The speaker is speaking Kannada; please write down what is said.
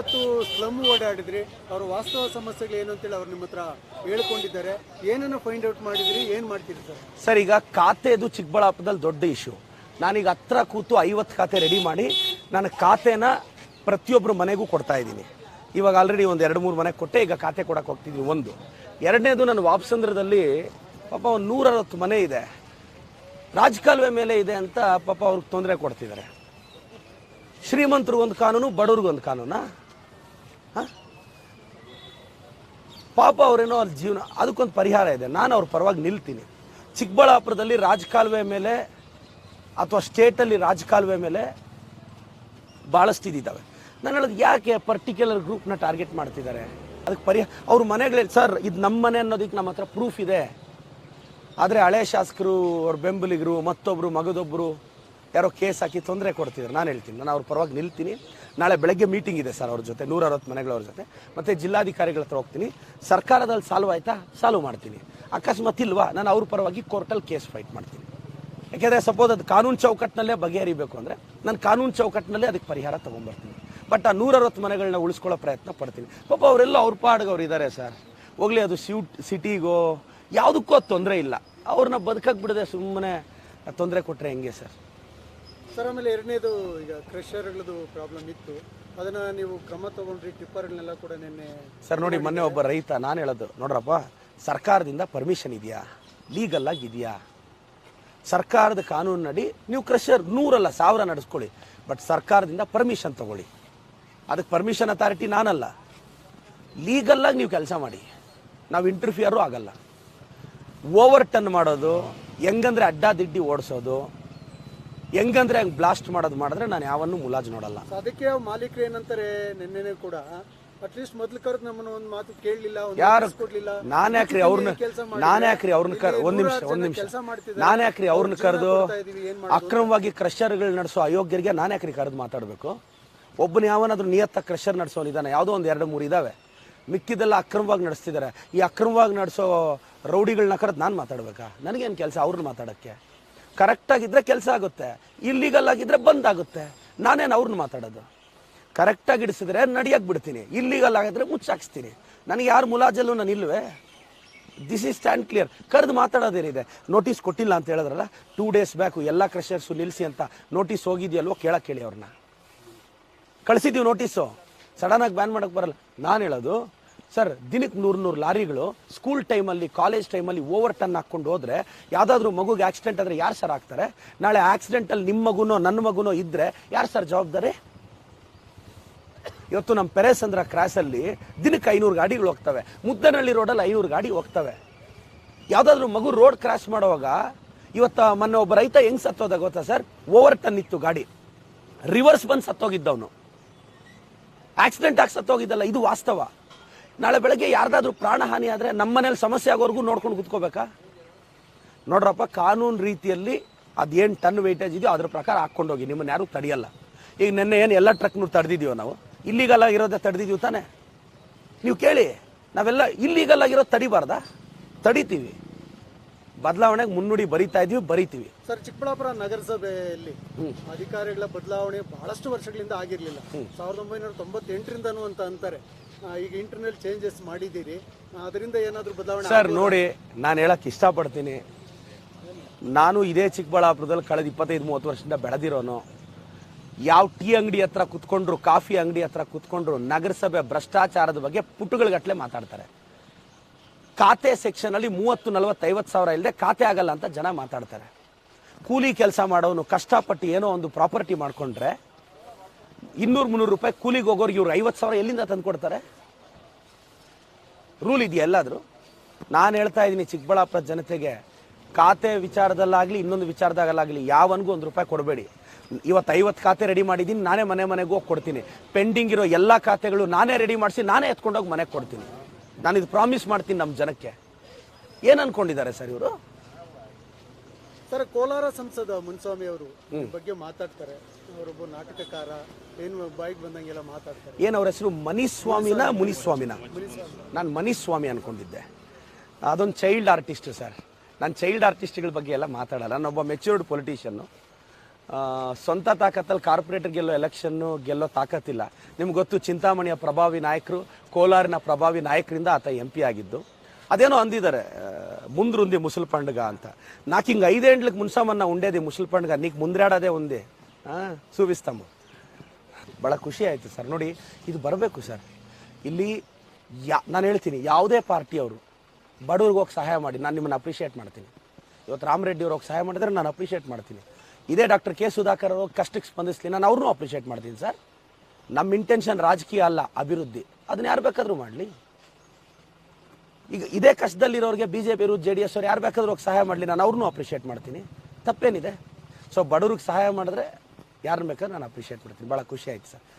ಇವತ್ತು ಸ್ಲಮ್ ಓಡಾಡಿದ್ರಿ, ಅವ್ರ ವಾಸ್ತವ ಸಮಸ್ಯೆಗಳು ಏನು ಅಂತೇಳಿ ಅವ್ರು ನಿಮ್ಮ ಹತ್ರ ಹೇಳ್ಕೊಂಡಿದ್ದಾರೆ. ಏನನ್ನು ಫೈಂಡ್ ಔಟ್ ಮಾಡಿದ್ರಿ, ಏನು ಮಾಡ್ತೀರಿ ಸರ್? ಸರ್, ಈಗ ಖಾತೆದು ಚಿಕ್ಕಬಳ್ಳಾಪುರದಲ್ಲಿ ದೊಡ್ಡ ಇಶ್ಯೂ. ನಾನೀಗ ಹತ್ರ ಕೂತು 50 ಖಾತೆ ರೆಡಿ ಮಾಡಿ ನಾನು ಖಾತೆನ ಪ್ರತಿಯೊಬ್ಬರು ಮನೆಗೂ ಕೊಡ್ತಾ ಇದ್ದೀನಿ. ಇವಾಗ ಆಲ್ರೆಡಿ ಒಂದು 2-3 ಮನೆಗೆ ಕೊಟ್ಟೆ, ಈಗ ಖಾತೆ ಕೊಡಕ್ಕೆ ಹೋಗ್ತಿದ್ದೀನಿ. ಒಂದು ಎರಡನೇದು, ನನ್ನ ವಾಪಸಂದ್ರದಲ್ಲಿ ಪಾಪ ಒಂದು 160 ಮನೆ ಇದೆ, ರಾಜಕಾಲುವೆ ಮೇಲೆ ಇದೆ ಅಂತ ಪಾಪ ಅವ್ರಿಗೆ ತೊಂದರೆ ಕೊಡ್ತಿದ್ದಾರೆ. ಶ್ರೀಮಂತರಿಗೊಂದು ಕಾನೂನು, ಬಡವ್ರಿಗೊಂದು ಕಾನೂನಾ? ಪಾಪ ಅವರೇನೋ ಅವ್ರ ಜೀವನ, ಅದಕ್ಕೊಂದು ಪರಿಹಾರ ಇದೆ. ನಾನು ಅವ್ರ ಪರವಾಗಿ ನಿಲ್ತೀನಿ. ಚಿಕ್ಕಬಳ್ಳಾಪುರದಲ್ಲಿ ರಾಜಕಾಲುವೆ ಮೇಲೆ ಅಥವಾ ಸ್ಟೇಟಲ್ಲಿ ರಾಜಕಾಲುವೆ ಮೇಲೆ ಭಾಳಷ್ಟು ಇದ್ದಾವೆ. ನಾನು ಹೇಳೋದು, ಯಾಕೆ ಪರ್ಟಿಕ್ಯುಲರ್ ಗ್ರೂಪ್ನ ಟಾರ್ಗೆಟ್ ಮಾಡ್ತಿದ್ದಾರೆ? ಅದಕ್ಕೆ ಪರಿಹಾರ ಅವ್ರ ಮನೆಗಳಲ್ಲಿ, ಸರ್ ಇದು ನಮ್ಮ ಮನೆ ಅನ್ನೋದಕ್ಕೆ ನಮ್ಮ ಹತ್ರ ಪ್ರೂಫ್ ಇದೆ. ಆದರೆ ಹಳೆ ಶಾಸಕರು, ಅವ್ರ ಬೆಂಬಲಿಗರು, ಮತ್ತೊಬ್ಬರು ಮಗದೊಬ್ಬರು ಯಾರೋ ಕೇಸ್ ಹಾಕಿ ತೊಂದರೆ ಕೊಡ್ತಿದ್ದಾರೆ. ನಾನು ಹೇಳ್ತೀನಿ, ನಾನು ಅವ್ರ ಪರವಾಗಿ ನಿಲ್ತೀನಿ. ನಾಳೆ ಬೆಳಗ್ಗೆ ಮೀಟಿಂಗ್ ಇದೆ ಸರ್ ಅವ್ರ ಜೊತೆ, 160 ಮನೆಗಳವ್ರ ಜೊತೆ. ಮತ್ತು ಜಿಲ್ಲಾಧಿಕಾರಿಗಳ ಹತ್ರ ಹೋಗ್ತೀನಿ. ಸರ್ಕಾರದಲ್ಲಿ ಸಾಲ್ವ್ ಆಯಿತಾ, ಸಾಲ್ವ್ ಮಾಡ್ತೀನಿ. ಅಕಸ್ಮಾತ್ ಇಲ್ವಾ, ನಾನು ಅವ್ರ ಪರವಾಗಿ ಕೋರ್ಟಲ್ಲಿ ಕೇಸ್ ಫೈಟ್ ಮಾಡ್ತೀನಿ. ಯಾಕೆಂದರೆ ಸಪೋಸ್ ಅದು ಕಾನೂನು ಚೌಕಟ್ಟಿನಲ್ಲೇ ಬಗೆಹರಿಬೇಕು ಅಂದರೆ ನಾನು ಕಾನೂನು ಚೌಕಟ್ಟಿನಲ್ಲೇ ಅದಕ್ಕೆ ಪರಿಹಾರ ತೊಗೊಂಬರ್ತೀನಿ. ಬಟ್ ಆ 160 ಮನೆಗಳನ್ನ ಉಳಿಸ್ಕೊಳ್ಳೋ ಪ್ರಯತ್ನ ಪಡ್ತೀನಿ. ಪಾಪ ಅವರೆಲ್ಲ ಅವ್ರ ಪಾಡ್ಗವ್ರು ಇದ್ದಾರೆ ಸರ್. ಹೋಗಲಿ, ಅದು ಸಿಟಿಗೋ ಯಾವುದಕ್ಕೂ ತೊಂದರೆ ಇಲ್ಲ. ಅವ್ರನ್ನ ಬದುಕಕ್ಕೆ ಬಿಡದೆ ಸುಮ್ಮನೆ ತೊಂದರೆ ಕೊಟ್ಟರೆ ಹೆಂಗೆ ಸರ್? ಸರ್, ಆಮೇಲೆ ಎರಡನೇದು, ಈಗ ಕ್ರಷರ್ಗಳದ್ದು ಪ್ರಾಬ್ಲಮ್ ಇತ್ತು, ಅದನ್ನು ನೀವು ಕ್ರಮ ತೊಗೊಂಡ್ರಿ, ಟಿಪ್ಪರ್ಗಳನ್ನೆಲ್ಲ ಕೂಡ ನಿನ್ನೆ. ಸರ್ ನೋಡಿ, ಮೊನ್ನೆ ಒಬ್ಬ ರೈತ ನಾನು ಹೇಳೋದು, ನೋಡ್ರಪ್ಪ, ಸರ್ಕಾರದಿಂದ ಪರ್ಮಿಷನ್ ಇದೆಯಾ, ಲೀಗಲ್ ಆಗಿದೆಯಾ? ಸರ್ಕಾರದ ಕಾನೂನಿನಡಿ ನೀವು ಕ್ರಷರ್ 100 ಅಲ್ಲ 1000 ನಡೆಸ್ಕೊಳ್ಳಿ, ಬಟ್ ಸರ್ಕಾರದಿಂದ ಪರ್ಮಿಷನ್ ತಗೊಳ್ಳಿ. ಅದಕ್ಕೆ ಪರ್ಮಿಷನ್ ಅಥಾರಿಟಿ ನಾನಲ್ಲ. ಲೀಗಲ್ಲಾಗಿ ನೀವು ಕೆಲಸ ಮಾಡಿ, ನಾವು ಇಂಟರ್ಫಿಯರು ಆಗಲ್ಲ. ಓವರ್ ಟರ್ನ್ ಮಾಡೋದು, ಹೆಂಗಂದ್ರೆ ಅಡ್ಡಾದಿಡ್ಡಿ ಓಡಿಸೋದು, ಹೆಂಗಂದ್ರೆ ಹಂಗೆ ಬ್ಲಾಸ್ಟ್ ಮಾಡೋದು ಮಾಡಿದ್ರೆ ನಾನು ಯಾವನ್ನೂ ಮುಲಾಜು ನೋಡಲ್ಲ. ಅದಕ್ಕೆ ಮಾಲೀಕರು ಏನಂತಾರೆ, ನಿನ್ನೆ ಕೂಡ ಅಟ್ಲೀಸ್ಟ್ ಮೊದಲು ಕರೆದು ನಮ್ಮನ್ನು ಒಂದು ಮಾತು ಕೇಳಲಿಲ್ಲ, ಯಾರು ನಾನು ಯಾಕ್ರಿ ಅವ್ರನ್ನ ಕರೆದು ಅಕ್ರಮವಾಗಿ ಕ್ರಷರ್ಗಳು ನಡೆಸೋ ಅಯೋಗ್ಯರಿಗೆ ನಾನು ಯಾಕ್ರಿ ಕರೆದು ಮಾತಾಡಬೇಕು? ಒಬ್ಬನ ಯಾವನಾದ್ರೂ ನಿಯತ್ತ ಕ್ರಷರ್ ನಡೆಸೋನಿದ್ದಾನೆ? ಯಾವುದೋ ಒಂದು 2-3 ಇದಾವೆ, ಮಿಕ್ಕಿದೆಲ್ಲ ಅಕ್ರಮವಾಗಿ ನಡೆಸ್ತಿದ್ದಾರೆ. ಈ ಅಕ್ರಮವಾಗಿ ನಡೆಸೋ ರೌಡಿಗಳನ್ನ ಕರೆದು ನಾನು ಮಾತಾಡ್ಬೇಕಾ? ನನಗೇನು ಕೆಲಸ ಅವ್ರನ್ನ ಮಾತಾಡೋಕ್ಕೆ? ಕರೆಕ್ಟಾಗಿದ್ದರೆ ಕೆಲಸ ಆಗುತ್ತೆ, ಇಲ್ಲಿಗಲ್ ಆಗಿದ್ದರೆ ಬಂದ್ ಆಗುತ್ತೆ. ನಾನೇನು ಅವ್ರನ್ನ ಮಾತಾಡೋದು? ಕರೆಕ್ಟಾಗಿ ಇಡಿಸಿದ್ರೆ ನಡಿಯಕ್ಕೆ ಬಿಡ್ತೀನಿ, ಇಲ್ಲಿಗಲ್ ಆಗಿದ್ರೆ ಮುಚ್ಚಾಕ್ಸ್ತೀನಿ. ನನಗೆ ಯಾರು ಮುಲಾಜಲ್ಲೂ ನಾನು ಇಲ್ವೇ? This is stand clear. ಕರೆದು ಮಾತಾಡೋದೇನಿದೆ? ನೋಟಿಸ್ ಕೊಟ್ಟಿಲ್ಲ ಅಂತ ಹೇಳಿದ್ರಲ್ಲ 2 ಡೇಸ್ ಬ್ಯಾಕು, ಎಲ್ಲ ಕ್ರಷರ್ಸು ನಿಲ್ಲಿಸಿ ಅಂತ ನೋಟಿಸ್ ಹೋಗಿದೆಯಲ್ವೋ ಕೇಳಕ್ಕೆ ಹೇಳಿ ಅವ್ರನ್ನ. ಕಳಿಸಿದ್ದೀವಿ ನೋಟಿಸು, ಸಡನ್ನಾಗಿ ಬ್ಯಾನ್ ಮಾಡೋಕ್ಕೆ ಬರಲ್ಲ. ನಾನು ಹೇಳೋದು ಸರ್, ದಿನಕ್ಕೆ 100 ಲಾರಿಗಳು ಸ್ಕೂಲ್ ಟೈಮಲ್ಲಿ, ಕಾಲೇಜ್ ಟೈಮಲ್ಲಿ ಓವರ್ ಟರ್ನ್ ಹಾಕ್ಕೊಂಡು ಹೋದರೆ, ಯಾವುದಾದ್ರೂ ಮಗುಗೆ ಆಕ್ಸಿಡೆಂಟ್ ಆದರೆ ಯಾರು ಸರ್ ಆಗ್ತಾರೆ? ನಾಳೆ ಆಕ್ಸಿಡೆಂಟಲ್ಲಿ ನಿಮ್ಮ ಮಗುನೋ ನನ್ನ ಮಗುನೋ ಇದ್ದರೆ ಯಾರು ಸರ್ ಜವಾಬ್ದಾರಿ? ಇವತ್ತು ನಮ್ಮ ಪೆರೇಸಂದ್ರ ಕ್ರಾಸಲ್ಲಿ ದಿನಕ್ಕೆ 500 ಗಾಡಿಗಳು ಹೋಗ್ತವೆ, ಮುದ್ದನಹಳ್ಳಿ ರೋಡಲ್ಲಿ 500 ಗಾಡಿ ಹೋಗ್ತವೆ. ಯಾವುದಾದ್ರೂ ಮಗು ರೋಡ್ ಕ್ರಾಸ್ ಮಾಡುವಾಗ, ಇವತ್ತು ಮೊನ್ನೆ ಒಬ್ಬ ರೈತ ಹೆಂಗೆ ಸತ್ತೋದ ಗೊತ್ತಾ ಸರ್? ಓವರ್ ಟರ್ನ್ ಇತ್ತು ಗಾಡಿ, ರಿವರ್ಸ್ ಬಂದು ಸತ್ತೋಗಿದ್ದವನು, ಆಕ್ಸಿಡೆಂಟ್ ಆಗಿ ಸತ್ತೋಗಿದ್ದಲ್ಲ. ಇದು ವಾಸ್ತವ. ನಾಳೆ ಬೆಳಗ್ಗೆ ಯಾರ್ದಾದ್ರೂ ಪ್ರಾಣಹಾನಿ ಆದರೆ ನಮ್ಮ ಮನೇಲಿ ಸಮಸ್ಯೆ ಆಗೋವರೆಗೂ ನೋಡ್ಕೊಂಡು ಕೂತ್ಕೋಬೇಕಾ? ನೋಡ್ರಪ್ಪ, ಕಾನೂನು ರೀತಿಯಲ್ಲಿ ಅದೇನು ಟನ್ ವೆಯ್ಟೇಜ್ ಇದೆಯೋ ಅದ್ರ ಪ್ರಕಾರ ಹಾಕ್ಕೊಂಡೋಗಿ, ನಿಮ್ಮನ್ನು ಯಾರು ತಡೆಯಲ್ಲ. ಈಗ ನಿನ್ನೆ ಏನು ಎಲ್ಲ ಟ್ರಕ್ನೂ ತಡೆದಿದ್ದೀವೋ ನಾವು? ಇಲ್ಲಿಗಲ್ ಆಗಿರೋದೇ ತಡೆದಿದ್ದೀವಿ ತಾನೆ? ನೀವು ಕೇಳಿ, ನಾವೆಲ್ಲ ಇಲ್ಲಿಗಲ್ ಆಗಿರೋದು ತಡಿಬಾರ್ದಾ? ತಡಿತೀವಿ. ಬದಲಾವಣೆಗೆ ಮುನ್ನುಡಿ ಬರೀತೀವಿ. ಸರ್, ಚಿಕ್ಕಬಳ್ಳಾಪುರ ನಗರಸಭೆಯಲ್ಲಿ ಅಧಿಕಾರಿಗಳ ಬದಲಾವಣೆ ಬಹಳಷ್ಟು ವರ್ಷಗಳಿಂದ ಆಗಿರಲಿಲ್ಲ. 1998ರಿಂದನೂ ಅಂತ ಅಂತಾರೆ. ಈಗ ಇಂಟರ್ನಲ್ ಚೇಂಜಸ್ ಮಾಡಿದ್ದೀರಿ, ಅದರಿಂದ ಏನಾದರೂ ಬದಲಾವಣೆ? ಸರ್ ನೋಡಿ, ನಾನು ಹೇಳಕ್ಕೆ ಇಷ್ಟಪಡ್ತೀನಿ, ನಾನು ಇದೇ ಚಿಕ್ಕಬಳ್ಳಾಪುರದಲ್ಲಿ ಕಳೆದ 25-30 ವರ್ಷದಿಂದ ಬೆಳೆದಿರೋನು. ಯಾವ ಟೀ ಅಂಗಡಿ ಹತ್ರ ಕುತ್ಕೊಂಡ್ರು, ಕಾಫಿ ಅಂಗಡಿ ಹತ್ರ ಕುತ್ಕೊಂಡ್ರು ನಗರಸಭೆ ಭ್ರಷ್ಟಾಚಾರದ ಬಗ್ಗೆ ಪುಟುಗಳಿಗಟ್ಟಲೆ ಮಾತಾಡ್ತಾರೆ. ಖಾತೆ ಸೆಕ್ಷನಲ್ಲಿ 30, 40, 50 ಸಾವಿರ ಇಲ್ಲದೆ ಖಾತೆ ಆಗಲ್ಲ ಅಂತ ಜನ ಮಾತಾಡ್ತಾರೆ. ಕೂಲಿ ಕೆಲಸ ಮಾಡೋನು ಕಷ್ಟಪಟ್ಟು ಏನೋ ಒಂದು ಪ್ರಾಪರ್ಟಿ ಮಾಡ್ಕೊಂಡ್ರೆ 200-300 ರೂಪಾಯಿ ಕೂಲಿಗೆ ಹೋಗೋರಿಗೆ ಇವ್ರು 50 ಸಾವಿರ ಎಲ್ಲಿಂದ ತಂದು ಕೊಡ್ತಾರೆ? ರೂಲ್ ಇದೆಯಾ ಎಲ್ಲಾದರೂ? ನಾನು ಹೇಳ್ತಾ ಇದ್ದೀನಿ ಚಿಕ್ಕಬಳ್ಳಾಪುರ ಜನತೆಗೆ, ಖಾತೆ ವಿಚಾರದಲ್ಲಾಗಲಿ ಇನ್ನೊಂದು ವಿಚಾರದಾಗಲಾಗಲಿ ಯಾವನಿಗೂ 1 ರೂಪಾಯಿ ಕೊಡಬೇಡಿ. ಇವತ್ತು 50 ಖಾತೆ ರೆಡಿ ಮಾಡಿದ್ದೀನಿ, ನಾನೇ ಮನೆಗೆ ಹೋಗಿ ಕೊಡ್ತೀನಿ. ಪೆಂಡಿಂಗ್ ಇರೋ ಎಲ್ಲ ಖಾತೆಗಳು ನಾನೇ ರೆಡಿ ಮಾಡಿಸಿ ನಾನೇ ಎತ್ಕೊಂಡೋಗಿ ಮನೆಗೆ ಕೊಡ್ತೀನಿ. ನಾನು ಇದು ಪ್ರಾಮಿಸ್ ಮಾಡ್ತೀನಿ ನಮ್ಮ ಜನಕ್ಕೆ. ಏನು ಅನ್ಕೊಂಡಿದ್ದಾರೆ ಸರ್ ಇವರು? ಸರ್, ಕೋಲಾರ ಸಂಸದ ಮುನಿಸ್ವಾಮಿ ಅವರು ಬಗ್ಗೆ ಮಾತಾಡ್ತಾರೆ. ಅವರೊಬ್ಬ ನಾಟಕಕಾರ, ಏನು ಬಾಯಿಗೆ ಬಂದಂಗೆಲ್ಲ ಮಾತಾಡ್ತಾರೆ. ಏನು ಅವ್ರ ಹೆಸರು? ಮುನಿಸ್ವಾಮಿನ? ನಾನು ಮನಿಸ್ವಾಮಿ ಅನ್ಕೊಂಡಿದ್ದೆ. ಅದೊಂದು ಚೈಲ್ಡ್ ಆರ್ಟಿಸ್ಟ್ ಸರ್. ನಾನು ಚೈಲ್ಡ್ ಆರ್ಟಿಸ್ಟ್ಗಳ ಬಗ್ಗೆ ಎಲ್ಲ ಮಾತಾಡಲ್ಲ. ನಾನೊಬ್ಬ ಮೆಚ್ಯೂರ್ಡ್ ಪೊಲಿಟಿಷಿಯನ್ನು. ಸ್ವಂತ ತಾಕತ್ತಲ್ಲಿ ಕಾರ್ಪೊರೇಟರ್ ಗೆಲ್ಲೋ ಎಲೆಕ್ಷನ್ನು ಗೆಲ್ಲೋ ತಾಕತ್ತಿಲ್ಲ. ನಿಮ್ಗೆ ಗೊತ್ತು, ಚಿಂತಾಮಣಿಯ ಪ್ರಭಾವಿ ನಾಯಕರು, ಕೋಲಾರಿನ ಪ್ರಭಾವಿ ನಾಯಕರಿಂದ ಆತ MP ಆಗಿದ್ದು. ಅದೇನೋ ಅಂದಿದ್ದಾರೆ, ಮುಂದ್ರುಂದಿ ಮುಸಲ್ ಪಂಡ್ಗ ಅಂತ. ನಾಕಿಂಗ್ 5 ఏండ్లకు ಮುನ್ಸಮನ್ನ ఉండేది ముసల్ పండుగ, నీకు ముందరాడదే ఉంది చూపిస్తాము. ಭಾಳ ಖುಷಿ ಆಯಿತು ಸರ್. ನೋಡಿ, ಇದು ಬರಬೇಕು ಸರ್. ಇಲ್ಲಿ ನಾನು ಹೇಳ್ತೀನಿ, ಯಾವುದೇ ಪಾರ್ಟಿಯವರು ಬಡವ್ರಿಗೆ ಹೋಗಿ ಸಹಾಯ ಮಾಡಿ, ನಾನು ನಿಮ್ಮನ್ನು ಅಪ್ರಿಷಿಯೇಟ್ ಮಾಡ್ತೀನಿ. ಇವತ್ತು ರಾಮರೆಡ್ಡಿ ಅವ್ರು ಹೋಗಿ ಸಹಾಯ ಮಾಡಿದ್ರೆ ನಾನು ಅಪ್ರಿಷಿಯೇಟ್ ಮಾಡ್ತೀನಿ. ಇದೇ ಡಾಕ್ಟರ್ ಕೆ ಸುಧಾಕರ್ ಅವರು ಕಷ್ಟಕ್ಕೆ ಸ್ಪಂದಿಸಲಿ, ನಾನು ಅವ್ರನ್ನೂ ಅಪ್ರಿಷಿಯೇಟ್ ಮಾಡ್ತೀನಿ ಸರ್. ನಮ್ಮ ಇಂಟೆನ್ಷನ್ ರಾಜಕೀಯ ಅಲ್ಲ, ಅಭಿವೃದ್ಧಿ. ಅದನ್ನ ಯಾರು ಬೇಕಾದರೂ ಮಾಡಲಿ. ಈಗ ಇದೇ ಕಷ್ಟದಲ್ಲಿರೋರಿಗೆ BJP ಅವರು, JDS ಅವರು ಯಾರು ಬೇಕಾದ್ರೂ ಹೋಗಿ ಸಹಾಯ ಮಾಡಲಿ, ನಾನು ಅವ್ರನ್ನೂ ಅಪ್ರಿಷಿಯೇಟ್ ಮಾಡ್ತೀನಿ. ತಪ್ಪೇನಿದೆ? ಸೊ ಬಡವ್ರಿಗೆ ಸಹಾಯ ಮಾಡಿದ್ರೆ ಯಾರನ್ನ ಬೇಕಾದ್ರೆ ನಾನು ಅಪ್ರಿಷಿಯೇಟ್ ಮಾಡ್ತೀನಿ. ಭಾಳ ಖುಷಿ ಆಯ್ತು ಸರ್.